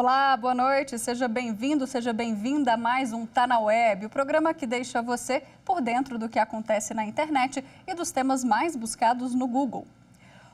Olá, boa noite, seja bem-vindo, seja bem-vinda a mais um Tá na Web, o programa que deixa você por dentro do que acontece na internet e dos temas mais buscados no Google.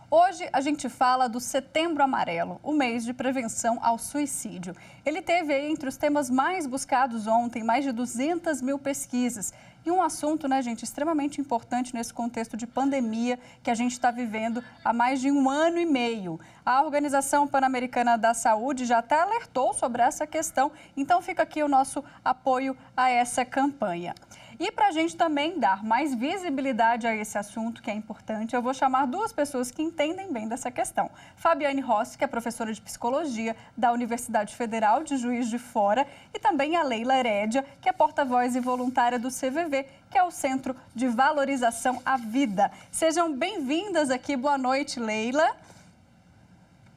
Hoje a gente fala do Setembro Amarelo, o mês de prevenção ao suicídio. Ele teve aí entre os temas mais buscados ontem, mais de 200 mil pesquisas. E um assunto, né, gente, extremamente importante nesse contexto de pandemia que a gente está vivendo há mais de 1 ano e meio. A Organização Pan-Americana da Saúde já até alertou sobre essa questão, então fica aqui o nosso apoio a essa campanha. E para a gente também dar mais visibilidade a esse assunto, que é importante, eu vou chamar duas pessoas que entendem bem dessa questão. Fabiane Rossi, que é professora de Psicologia da Universidade Federal de Juiz de Fora, e também a Leila Herédia, que é porta-voz e voluntária do CVV, que é o Centro de Valorização à Vida. Sejam bem-vindas aqui. Boa noite, Leila.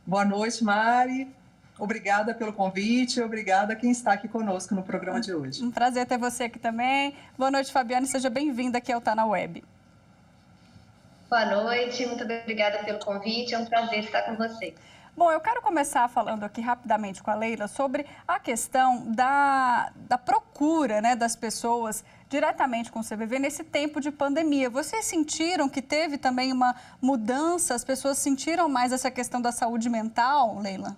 Boa noite, Mari. Obrigada pelo convite, obrigada a quem está aqui conosco no programa de hoje. Um prazer ter você aqui também. Boa noite, Fabiane, seja bem-vinda aqui ao Tá na Web. Boa noite, muito obrigada pelo convite, é um prazer estar com você. Bom, eu quero começar falando aqui rapidamente com a Leila sobre a questão da procura, né, das pessoas diretamente com o CVV nesse tempo de pandemia. Vocês sentiram que teve também uma mudança, as pessoas sentiram mais essa questão da saúde mental, Leila?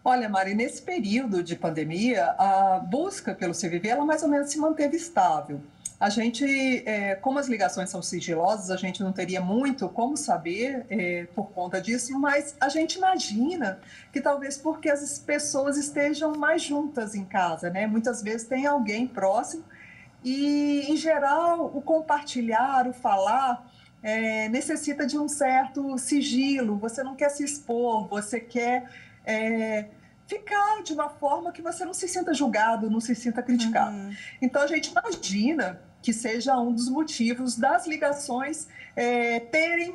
Olha, Mari, nesse período de pandemia, a busca pelo CVV, ela mais ou menos se manteve estável. A gente, como as ligações são sigilosas, a gente não teria muito como saber por conta disso, mas a gente imagina que talvez porque as pessoas estejam mais juntas em casa, né? Muitas vezes tem alguém próximo e, em geral, o compartilhar, o falar, necessita de um certo sigilo. Você não quer se expor, você quer ficar de uma forma que você não se sinta julgado, não se sinta criticado. Então, a gente imagina que seja um dos motivos das ligações terem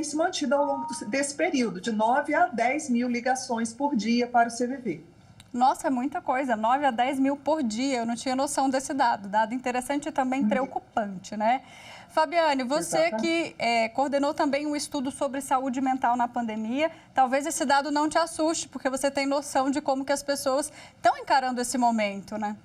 se mantido ao longo desse período, de 9 a 10 mil ligações por dia para o CVV. Nossa, é muita coisa, 9 a 10 mil por dia, eu não tinha noção desse dado interessante e também preocupante, né? Fabiane, você que coordenou também um estudo sobre saúde mental na pandemia, talvez esse dado não te assuste, porque você tem noção de como que as pessoas estão encarando esse momento, né?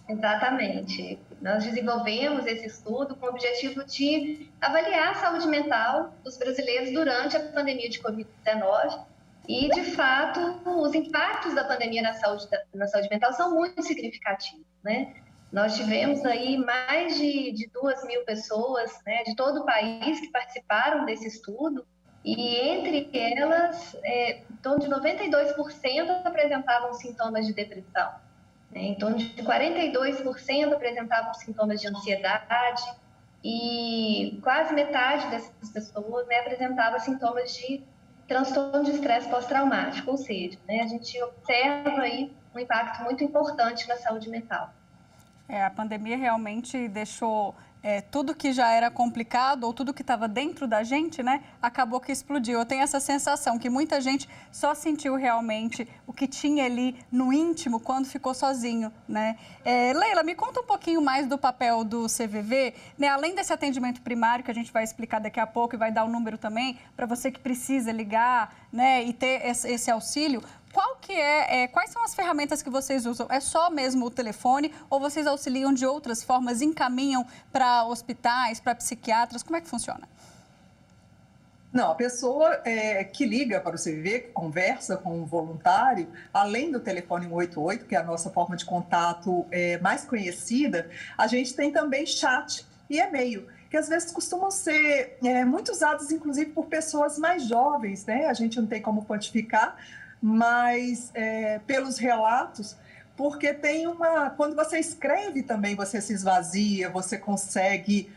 Exatamente. Nós desenvolvemos esse estudo com o objetivo de avaliar a saúde mental dos brasileiros durante a pandemia de Covid-19 e, de fato, os impactos da pandemia na saúde mental são muito significativos, né? Nós tivemos aí mais de 2 mil pessoas, né, de todo o país que participaram desse estudo e, entre elas, em torno de 92% apresentavam sintomas de depressão. Em torno de 42% apresentavam sintomas de ansiedade e quase metade dessas pessoas, né, apresentava sintomas de transtorno de estresse pós-traumático, ou seja, né, a gente observa aí um impacto muito importante na saúde mental. A pandemia realmente deixou tudo que já era complicado ou tudo que estava dentro da gente, né, acabou que explodiu. Eu tenho essa sensação que muita gente só sentiu realmente o que tinha ali no íntimo quando ficou sozinho, né? Leila, me conta um pouquinho mais do papel do CVV, né? Além desse atendimento primário que a gente vai explicar daqui a pouco e vai dar o número também para você que precisa ligar, né, e ter esse auxílio. Quais são as ferramentas que vocês usam? É só mesmo o telefone ou vocês auxiliam de outras formas, encaminham para hospitais, para psiquiatras? Como é que funciona? Não, a pessoa que liga para o CVV, que conversa com um voluntário, além do telefone 188, que é a nossa forma de contato mais conhecida, a gente tem também chat e e-mail, que às vezes costumam ser muito usados, inclusive, por pessoas mais jovens, né? A gente não tem como quantificar, mas pelos relatos, porque tem quando você escreve também, você se esvazia, você consegue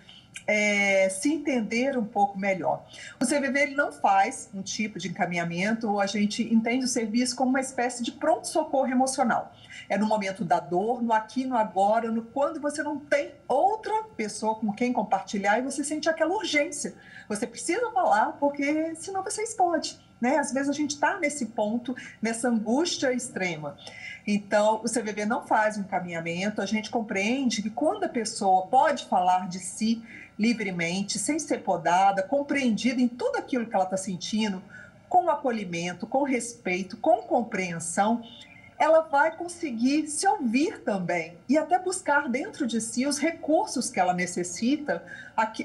se entender um pouco melhor. O CVV ele não faz um tipo de encaminhamento, a gente entende o serviço como uma espécie de pronto-socorro emocional. É no momento da dor, no aqui, no agora, no quando você não tem outra pessoa com quem compartilhar e você sente aquela urgência. Você precisa falar, porque senão você explode, né? Às vezes a gente está nesse ponto, nessa angústia extrema. Então, o CVV não faz um encaminhamento, a gente compreende que quando a pessoa pode falar de si livremente, sem ser podada, compreendida em tudo aquilo que ela está sentindo, com acolhimento, com respeito, com compreensão, ela vai conseguir se ouvir também e até buscar dentro de si os recursos que ela necessita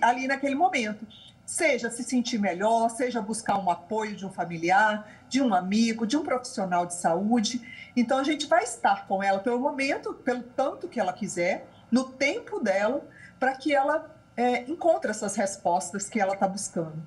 ali naquele momento. Seja se sentir melhor, seja buscar um apoio de um familiar, de um amigo, de um profissional de saúde. Então, a gente vai estar com ela pelo momento, pelo tanto que ela quiser, no tempo dela, para que ela encontre essas respostas que ela está buscando.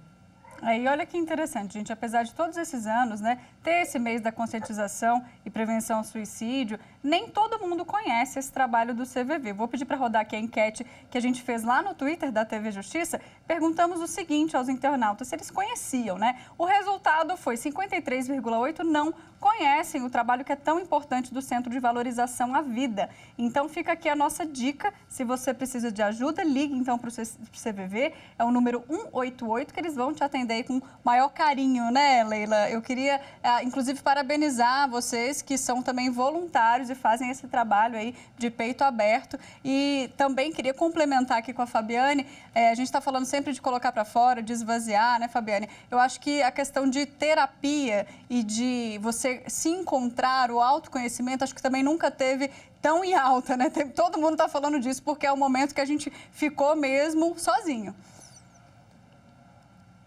Aí, olha que interessante, gente, apesar de todos esses anos, né, ter esse mês da conscientização e prevenção ao suicídio, nem todo mundo conhece esse trabalho do CVV. Vou pedir para rodar aqui a enquete que a gente fez lá no Twitter da TV Justiça. Perguntamos o seguinte aos internautas, se eles conheciam, né? O resultado foi 53,8% não conhecem o trabalho que é tão importante do Centro de Valorização à Vida. Então, fica aqui a nossa dica. Se você precisa de ajuda, ligue então para o CVV. É o número 188, que eles vão te atender aí com maior carinho, né, Leila? Eu queria, inclusive, parabenizar vocês que são também voluntários e fazem esse trabalho aí de peito aberto. E também queria complementar aqui com a Fabiane. A gente está falando sempre de colocar para fora, de esvaziar, né, Fabiane? Eu acho que a questão de terapia e de você se encontrar, o autoconhecimento, acho que também nunca teve tão em alta, né? Todo mundo está falando disso porque é o momento que a gente ficou mesmo sozinho.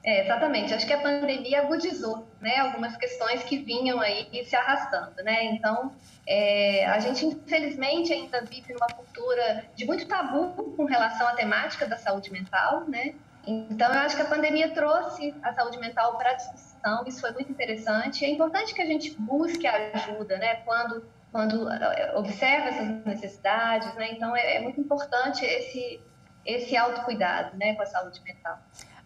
Exatamente. Acho que a pandemia agudizou, né, algumas questões que vinham aí se arrastando, né? Então, a gente infelizmente ainda vive numa cultura de muito tabu com relação à temática da saúde mental, né? Então, eu acho que a pandemia trouxe a saúde mental para a discussão, isso foi muito interessante. É importante que a gente busque ajuda, né, quando observa essas necessidades, né? Então, é muito importante esse autocuidado, né, com a saúde mental.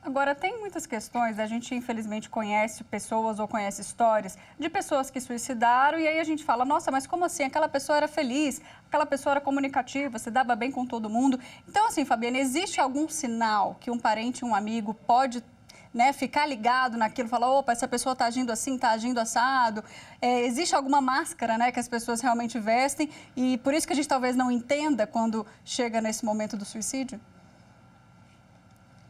Agora, tem muitas questões, a gente infelizmente conhece pessoas ou conhece histórias de pessoas que suicidaram e aí a gente fala, nossa, mas como assim? Aquela pessoa era feliz, aquela pessoa era comunicativa, se dava bem com todo mundo. Então, assim, Fabiana, existe algum sinal que um parente, um amigo pode, né, ficar ligado naquilo, falar, opa, essa pessoa está agindo assim, está agindo assado? Existe alguma máscara, né, que as pessoas realmente vestem e por isso que a gente talvez não entenda quando chega nesse momento do suicídio?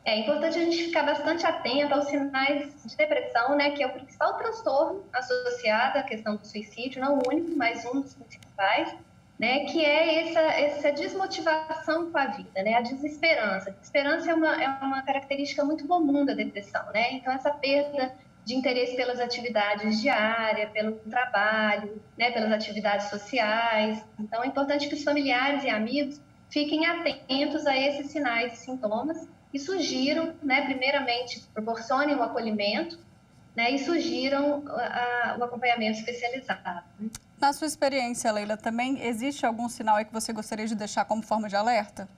É importante a gente ficar bastante atento aos sinais de depressão, né, que é o principal transtorno associado à questão do suicídio, não o único, mas um dos principais, né, que é essa desmotivação com a vida, né, a desesperança. A desesperança é uma característica muito comum da depressão, né, então essa perda de interesse pelas atividades diárias, pelo trabalho, né, pelas atividades sociais. Então é importante que os familiares e amigos fiquem atentos a esses sinais e sintomas e sugiram, né, primeiramente, proporcionem o acolhimento, né, e sugiram o acompanhamento especializado. Na sua experiência, Leila, também existe algum sinal aí que você gostaria de deixar como forma de alerta?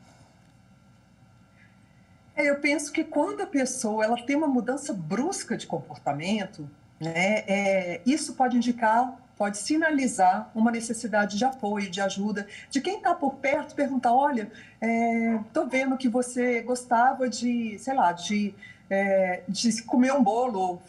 Eu penso que quando a pessoa ela tem uma mudança brusca de comportamento, né, isso pode indicar, pode sinalizar uma necessidade de apoio, de ajuda, de quem está por perto, perguntar, olha, estou vendo que você gostava de, sei lá, de comer um bolo,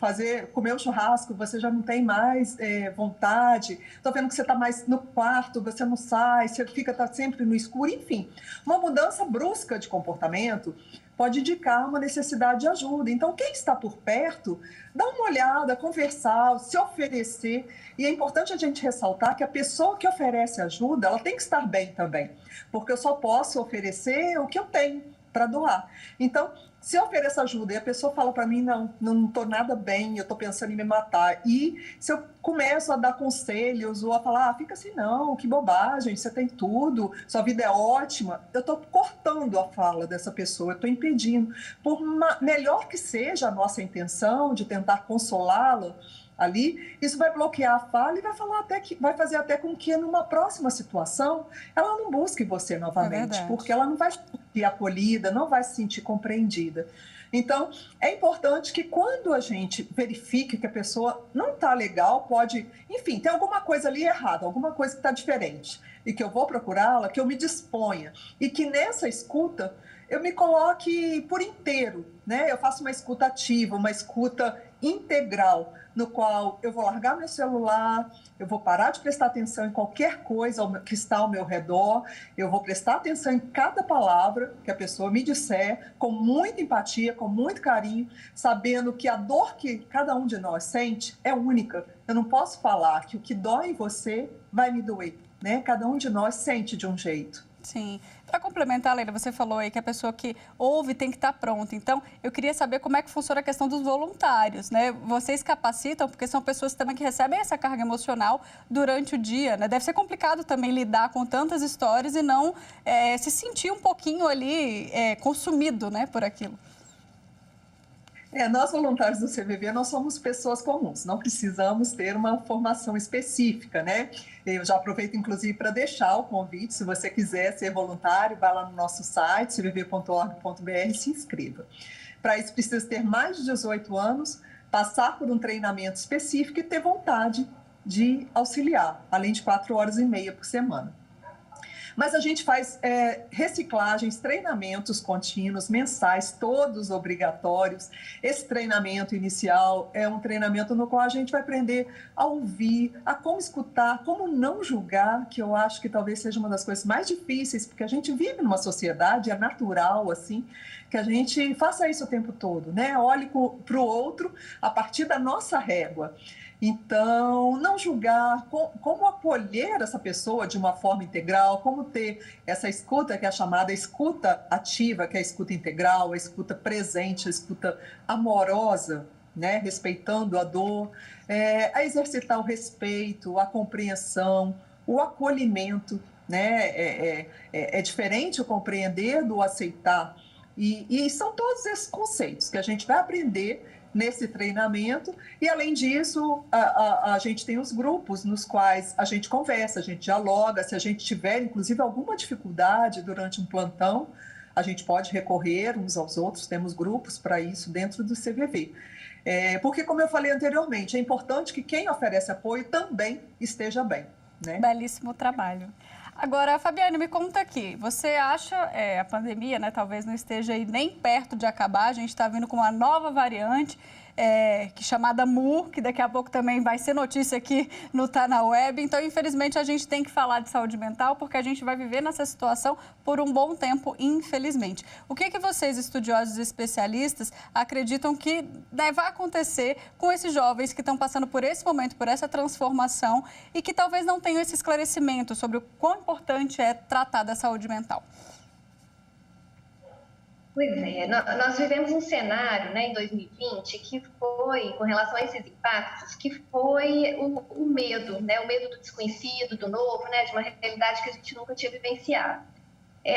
comer um churrasco, você já não tem mais vontade, estou vendo que você está mais no quarto, você não sai, você tá sempre no escuro, enfim. Uma mudança brusca de comportamento pode indicar uma necessidade de ajuda. Então, quem está por perto, dá uma olhada, conversar, se oferecer. E é importante a gente ressaltar que a pessoa que oferece ajuda, ela tem que estar bem também, porque eu só posso oferecer o que eu tenho para doar. Então, se eu ofereço ajuda e a pessoa fala para mim, não estou nada bem, eu estou pensando em me matar, e se eu começo a dar conselhos ou a falar, fica assim, não, que bobagem, você tem tudo, sua vida é ótima, eu estou cortando a fala dessa pessoa, eu estou impedindo. Por melhor que seja a nossa intenção de tentar consolá-la ali, isso vai bloquear a fala e vai fazer até com que numa próxima situação ela não busque você novamente, porque ela não vai se sentir acolhida, não vai se sentir compreendida. Então, é importante que quando a gente verifique que a pessoa não está legal, enfim, tem alguma coisa ali errada, alguma coisa que está diferente, e que eu vou procurá-la, que eu me disponha, e que nessa escuta eu me coloque por inteiro, né? Eu faço uma escuta ativa, uma escuta integral, no qual eu vou largar meu celular, eu vou parar de prestar atenção em qualquer coisa que está ao meu redor, eu vou prestar atenção em cada palavra que a pessoa me disser, com muita empatia, com muito carinho, sabendo que a dor que cada um de nós sente é única. Eu não posso falar que o que dói em você vai me doer, né? Cada um de nós sente de um jeito. Sim. Para complementar, Leila, você falou aí que a pessoa que ouve tem que estar pronta. Então, eu queria saber como é que funciona a questão dos voluntários, né? Vocês capacitam, porque são pessoas também que recebem essa carga emocional durante o dia, né? Deve ser complicado também lidar com tantas histórias e não se sentir um pouquinho ali consumido, né, por aquilo. Nós voluntários do CVV, nós somos pessoas comuns, não precisamos ter uma formação específica, né? Eu já aproveito, inclusive, para deixar o convite, se você quiser ser voluntário, vá lá no nosso site, cvv.org.br e se inscreva. Para isso, precisa ter mais de 18 anos, passar por um treinamento específico e ter vontade de auxiliar, além de 4h30 por semana. Mas a gente faz reciclagens, treinamentos contínuos, mensais, todos obrigatórios. Esse treinamento inicial é um treinamento no qual a gente vai aprender a ouvir, a como escutar, como não julgar, que eu acho que talvez seja uma das coisas mais difíceis, porque a gente vive numa sociedade, é natural, assim, que a gente faça isso o tempo todo, né? Olhe para o outro a partir da nossa régua. Então, não julgar, como acolher essa pessoa de uma forma integral, como ter essa escuta, que é a chamada escuta ativa, que é a escuta integral, a escuta presente, a escuta amorosa, né? Respeitando a dor, a exercitar o respeito, a compreensão, o acolhimento, né? É diferente o compreender do aceitar. E são todos esses conceitos que a gente vai aprender nesse treinamento, e além disso, a gente tem os grupos nos quais a gente conversa, a gente dialoga, se a gente tiver, inclusive, alguma dificuldade durante um plantão, a gente pode recorrer uns aos outros, temos grupos para isso dentro do CVV. Porque, como eu falei anteriormente, é importante que quem oferece apoio também esteja bem, né? Belíssimo trabalho. Agora, Fabiane, me conta aqui, você acha, a pandemia, né, talvez não esteja aí nem perto de acabar, a gente está vindo com uma nova variante, chamada Mu, que daqui a pouco também vai ser notícia aqui no Tá na Web. Então, infelizmente, a gente tem que falar de saúde mental, porque a gente vai viver nessa situação por um bom tempo, infelizmente. O que vocês, estudiosos e especialistas, acreditam que deve acontecer com esses jovens que estão passando por esse momento, por essa transformação e que talvez não tenham esse esclarecimento sobre o quão importante é tratar da saúde mental? Pois é, nós vivemos um cenário, né, em 2020 que foi, com relação a esses impactos, que foi o medo, né, o medo do desconhecido, do novo, né, de uma realidade que a gente nunca tinha vivenciado.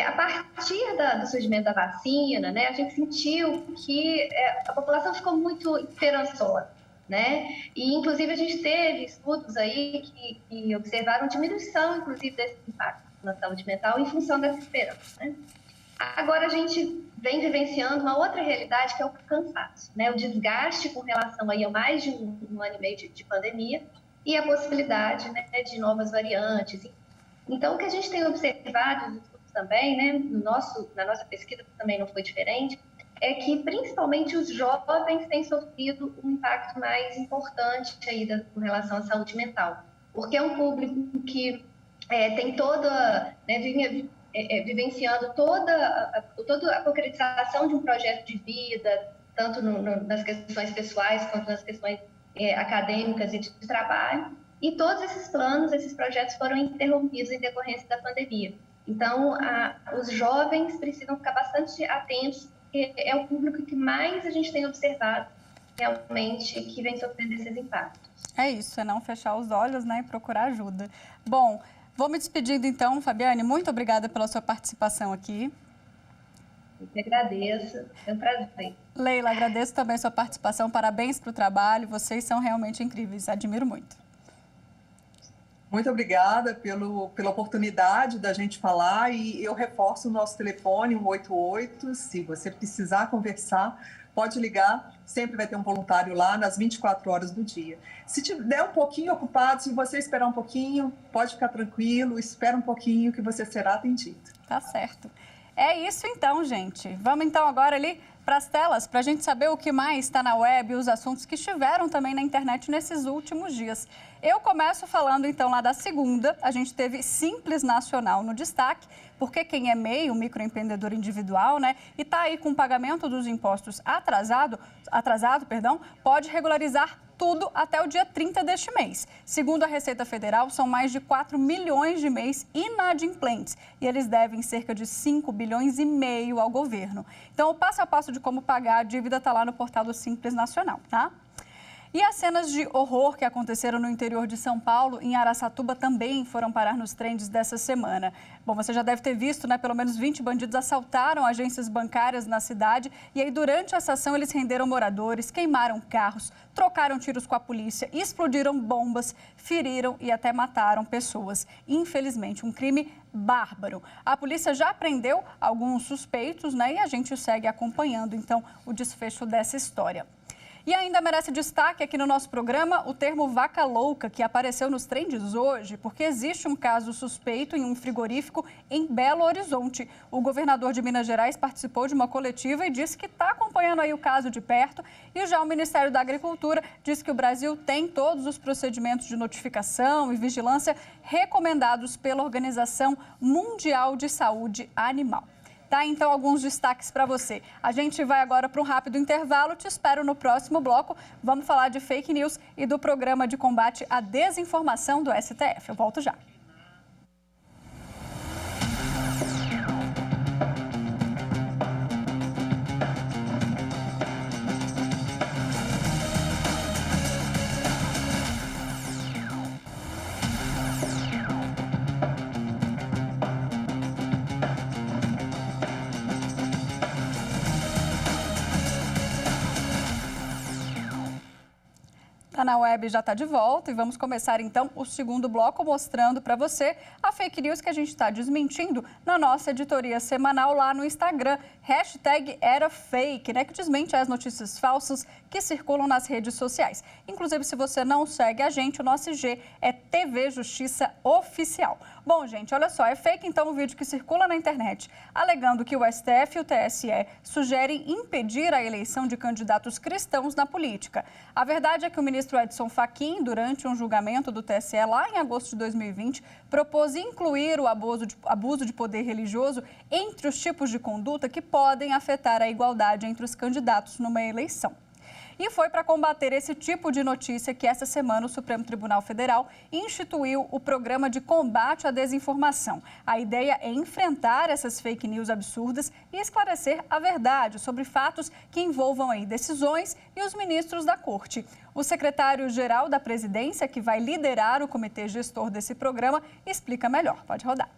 A partir do surgimento da vacina, né, a gente sentiu que a população ficou muito esperançosa, né, e inclusive a gente teve estudos aí que observaram diminuição, inclusive, desse impacto na saúde mental em função dessa esperança, né. Agora a gente vem vivenciando uma outra realidade, que é o cansaço, né? O desgaste com relação aí a mais de um ano e meio de pandemia e a possibilidade, né, de novas variantes. Então, o que a gente tem observado, os estudos também, né, na nossa pesquisa também não foi diferente, é que principalmente os jovens têm sofrido um impacto mais importante aí com relação à saúde mental, porque é um público que tem toda, né, vivenciando toda a concretização de um projeto de vida, tanto nas questões pessoais quanto nas questões acadêmicas e de trabalho. E todos esses planos, esses projetos foram interrompidos em decorrência da pandemia. Então, os jovens precisam ficar bastante atentos, porque é o público que mais a gente tem observado realmente que vem sofrendo esses impactos. É isso, é não fechar os olhos, né, e procurar ajuda. Bom, vou me despedindo então, Fabiane, muito obrigada pela sua participação aqui. Eu que agradeço, é um prazer. Leila, agradeço também a sua participação, parabéns para o trabalho, vocês são realmente incríveis, admiro muito. Muito obrigada pela oportunidade da gente falar, e eu reforço o nosso telefone, 188, se você precisar conversar, pode ligar, sempre vai ter um voluntário lá nas 24 horas do dia. Se tiver um pouquinho ocupado, se você esperar um pouquinho, pode ficar tranquilo, espera um pouquinho que você será atendido. Tá certo. É isso então, gente. Vamos então agora ali para as telas, para a gente saber o que mais está na web e os assuntos que estiveram também na internet nesses últimos dias. Eu começo falando então lá da segunda, a gente teve Simples Nacional no destaque, porque quem é MEI, o microempreendedor individual, né, e está aí com o pagamento dos impostos atrasado, pode regularizar tudo até o dia 30 deste mês. Segundo a Receita Federal, são mais de 4 milhões de MEIs inadimplentes e eles devem cerca de 5,5 bilhões ao governo. Então, o passo a passo de como pagar a dívida está lá no portal do Simples Nacional, tá? E as cenas de horror que aconteceram no interior de São Paulo, em Araçatuba, também foram parar nos trends dessa semana. Bom, você já deve ter visto, né? Pelo menos 20 bandidos assaltaram agências bancárias na cidade. E aí, durante essa ação, eles renderam moradores, queimaram carros, trocaram tiros com a polícia, explodiram bombas, feriram e até mataram pessoas. Infelizmente, um crime bárbaro. A polícia já prendeu alguns suspeitos, né? E a gente segue acompanhando, então, o desfecho dessa história. E ainda merece destaque aqui no nosso programa o termo vaca louca, que apareceu nos trends hoje, porque existe um caso suspeito em um frigorífico em Belo Horizonte. O governador de Minas Gerais participou de uma coletiva e disse que está acompanhando aí o caso de perto. E já o Ministério da Agricultura diz que o Brasil tem todos os procedimentos de notificação e vigilância recomendados pela Organização Mundial de Saúde Animal. Tá, então, alguns destaques para você. A gente vai agora para um rápido intervalo. Te espero no próximo bloco. Vamos falar de fake news e do programa de combate à desinformação do STF. Eu volto já. Tá na Web já está de volta e vamos começar então o segundo bloco mostrando para você a fake news que a gente está desmentindo na nossa editoria semanal lá no Instagram. #EraFake, né, que desmente as notícias falsas que circulam nas redes sociais. Inclusive, se você não segue a gente, o nosso IG é TV Justiça Oficial. Bom, gente, olha só, é fake então o vídeo que circula na internet alegando que o STF e o TSE sugerem impedir a eleição de candidatos cristãos na política. A verdade é que o ministro Edson Fachin, durante um julgamento do TSE lá em agosto de 2020, propôs incluir o abuso de poder religioso entre os tipos de conduta que podem afetar a igualdade entre os candidatos numa eleição. E foi para combater esse tipo de notícia que essa semana o Supremo Tribunal Federal instituiu o Programa de Combate à Desinformação. A ideia é enfrentar essas fake news absurdas e esclarecer a verdade sobre fatos que envolvam aí decisões e os ministros da Corte. O secretário-geral da Presidência, que vai liderar o comitê gestor desse programa, explica melhor. Pode rodar.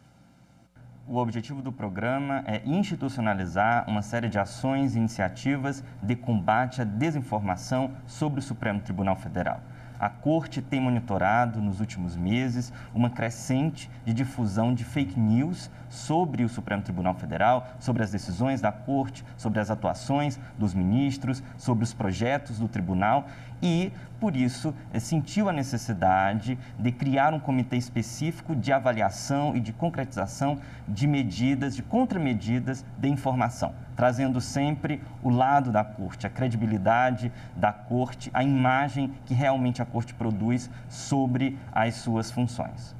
O objetivo do programa é institucionalizar uma série de ações e iniciativas de combate à desinformação sobre o Supremo Tribunal Federal. A Corte tem monitorado nos últimos meses uma crescente de difusão de fake news sobre o Supremo Tribunal Federal, sobre as decisões da Corte, sobre as atuações dos ministros, sobre os projetos do tribunal e, por isso, sentiu a necessidade de criar um comitê específico de avaliação e de concretização de medidas, de contramedidas de informação, trazendo sempre o lado da Corte, a credibilidade da Corte, a imagem que realmente a Corte produz sobre as suas funções.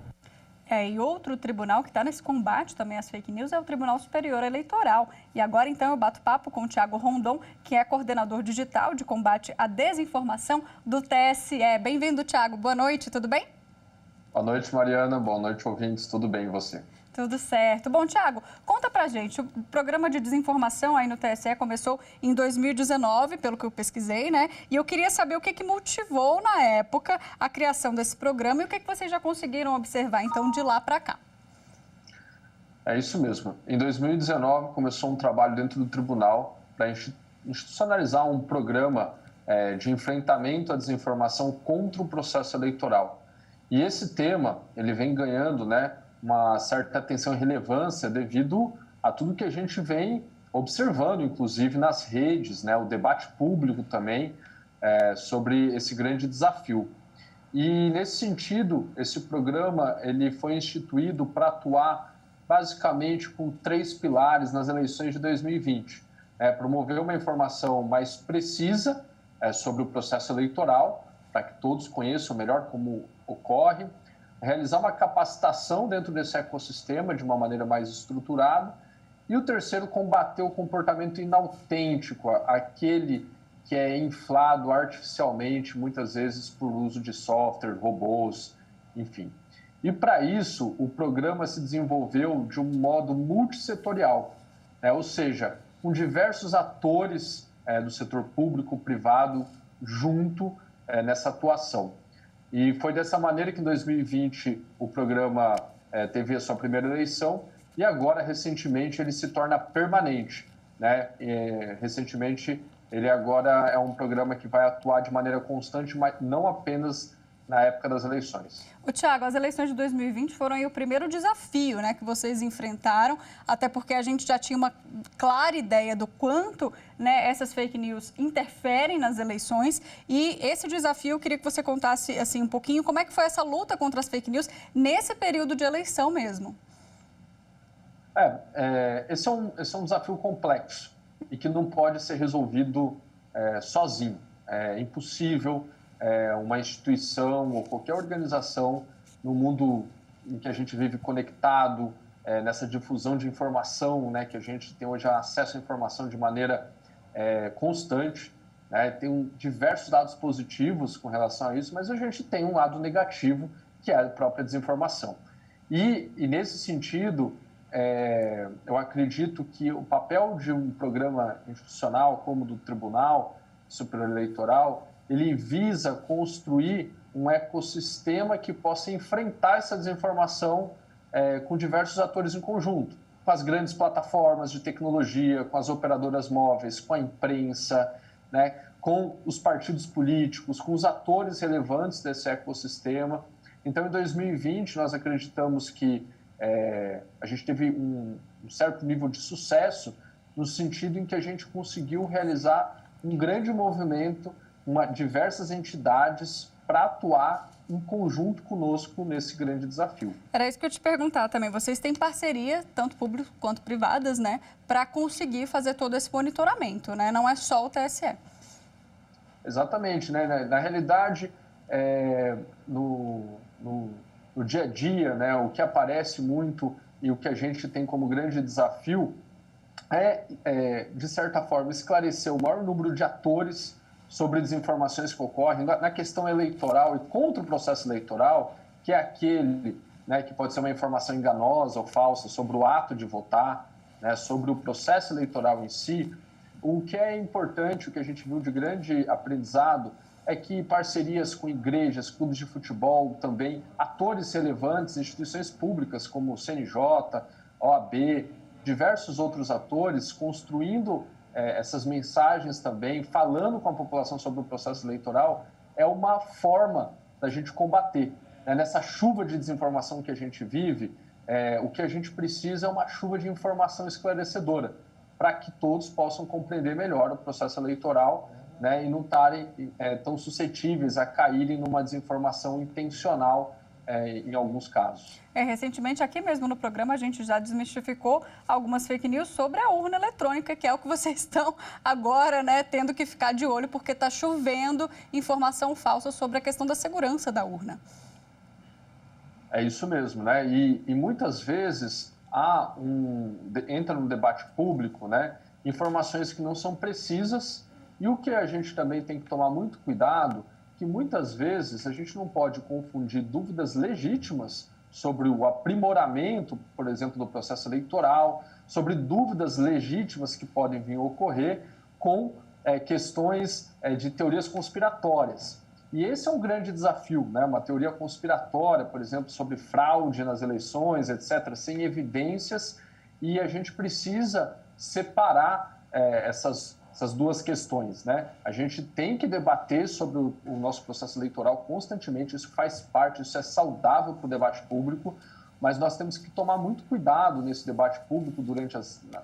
E outro tribunal que está nesse combate também às fake news é o Tribunal Superior Eleitoral. E agora, então, eu bato papo com o Thiago Rondon, que é coordenador digital de combate à desinformação do TSE. Bem-vindo, Thiago. Boa noite, tudo bem? Boa noite, Mariana. Boa noite, ouvintes. Tudo bem, e você? Tudo certo. Bom, Thiago, conta pra gente, o programa de desinformação aí no TSE começou em 2019, pelo que eu pesquisei, né? E eu queria saber o que motivou, na época, a criação desse programa e o que vocês já conseguiram observar, então, de lá para cá. É isso mesmo. Em 2019, começou um trabalho dentro do tribunal para institucionalizar um programa de enfrentamento à desinformação contra o processo eleitoral. E esse tema, ele vem ganhando, né, uma certa atenção e relevância devido a tudo que a gente vem observando, inclusive nas redes, né, o debate público também sobre esse grande desafio. E, nesse sentido, esse programa ele foi instituído para atuar basicamente com 3 pilares nas eleições de 2020. promover uma informação mais precisa sobre o processo eleitoral, para que todos conheçam melhor como ocorre, realizar uma capacitação dentro desse ecossistema de uma maneira mais estruturada, e o terceiro, combater o comportamento inautêntico, aquele que é inflado artificialmente, muitas vezes por uso de software, robôs, enfim. E para isso, o programa se desenvolveu de um modo multissetorial, ou seja, com diversos atores do setor público, privado, junto nessa atuação. E foi dessa maneira que em 2020 o programa teve a sua primeira eleição e agora, recentemente, ele se torna permanente. Recentemente, ele agora é um programa que vai atuar de maneira constante, mas não apenas na época das eleições. Tiago, as eleições de 2020 foram aí o primeiro desafio, que vocês enfrentaram, até porque a gente já tinha uma clara ideia do quanto essas fake news interferem nas eleições. E esse desafio, eu queria que você contasse assim, um pouquinho como é que foi essa luta contra as fake news nesse período de eleição mesmo. Esse é um desafio complexo e que não pode ser resolvido sozinho. É impossível uma instituição ou qualquer organização no mundo em que a gente vive conectado, nessa difusão de informação, que a gente tem hoje acesso à informação de maneira constante. Tem diversos dados positivos com relação a isso, mas a gente tem um lado negativo, que é a própria desinformação. E nesse sentido, eu acredito que o papel de um programa institucional como o do Tribunal Superior Eleitoral, ele visa construir um ecossistema que possa enfrentar essa desinformação com diversos atores em conjunto, com as grandes plataformas de tecnologia, com as operadoras móveis, com a imprensa, com os partidos políticos, com os atores relevantes desse ecossistema. Então, em 2020, nós acreditamos que a gente teve um certo nível de sucesso no sentido em que a gente conseguiu realizar um grande movimento, diversas entidades para atuar em conjunto conosco nesse grande desafio. Era isso que eu te perguntar também. Vocês têm parceria, tanto públicas quanto privadas, para conseguir fazer todo esse monitoramento, Não é só o TSE. Exatamente, Na realidade, no dia a dia, o que aparece muito e o que a gente tem como grande desafio de certa forma, esclarecer o maior número de atores sobre desinformações que ocorrem na questão eleitoral e contra o processo eleitoral, que é aquele que pode ser uma informação enganosa ou falsa sobre o ato de votar, sobre o processo eleitoral em si. O que é importante, o que a gente viu de grande aprendizado, é que parcerias com igrejas, clubes de futebol, também atores relevantes, instituições públicas como o CNJ, OAB, diversos outros atores construindo essas mensagens também, falando com a população sobre o processo eleitoral, é uma forma da gente combater. Nessa chuva de desinformação que a gente vive, o que a gente precisa é uma chuva de informação esclarecedora, para que todos possam compreender melhor o processo eleitoral, e não estarem tão suscetíveis a caírem numa desinformação intencional em alguns casos. Recentemente, aqui mesmo no programa, a gente já desmistificou algumas fake news sobre a urna eletrônica, que é o que vocês estão agora tendo que ficar de olho, porque está chovendo informação falsa sobre a questão da segurança da urna. É isso mesmo, E muitas vezes entra no debate público, informações que não são precisas. E o que a gente também tem que tomar muito cuidado, que muitas vezes a gente não pode confundir dúvidas legítimas sobre o aprimoramento, por exemplo, do processo eleitoral, sobre dúvidas legítimas que podem vir a ocorrer com questões de teorias conspiratórias. E esse é um grande desafio, Uma teoria conspiratória, por exemplo, sobre fraude nas eleições, etc., sem evidências, e a gente precisa separar essas duas questões, A gente tem que debater sobre o nosso processo eleitoral constantemente, isso faz parte, isso é saudável para o debate público, mas nós temos que tomar muito cuidado nesse debate público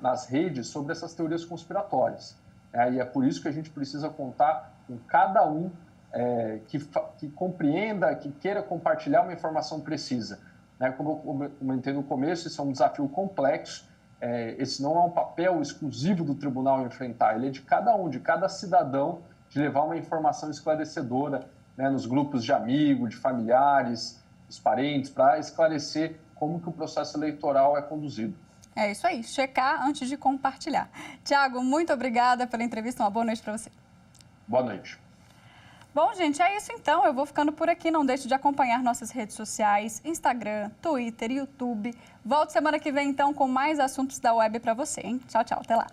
nas redes sobre essas teorias conspiratórias. E é por isso que a gente precisa contar com cada um que compreenda, que queira compartilhar uma informação precisa. Como eu comentei no começo, isso é um desafio complexo esse não é um papel exclusivo do tribunal enfrentar, ele é de cada um, de cada cidadão, de levar uma informação esclarecedora, né, nos grupos de amigos, de familiares, dos parentes, para esclarecer como que o processo eleitoral é conduzido. É isso aí, checar antes de compartilhar. Tiago, muito obrigada pela entrevista, uma boa noite para você. Boa noite. Bom, gente, é isso então. Eu vou ficando por aqui. Não deixe de acompanhar nossas redes sociais, Instagram, Twitter, YouTube. Volto semana que vem, então, com mais assuntos da web para você, hein? Tchau, tchau. Até lá.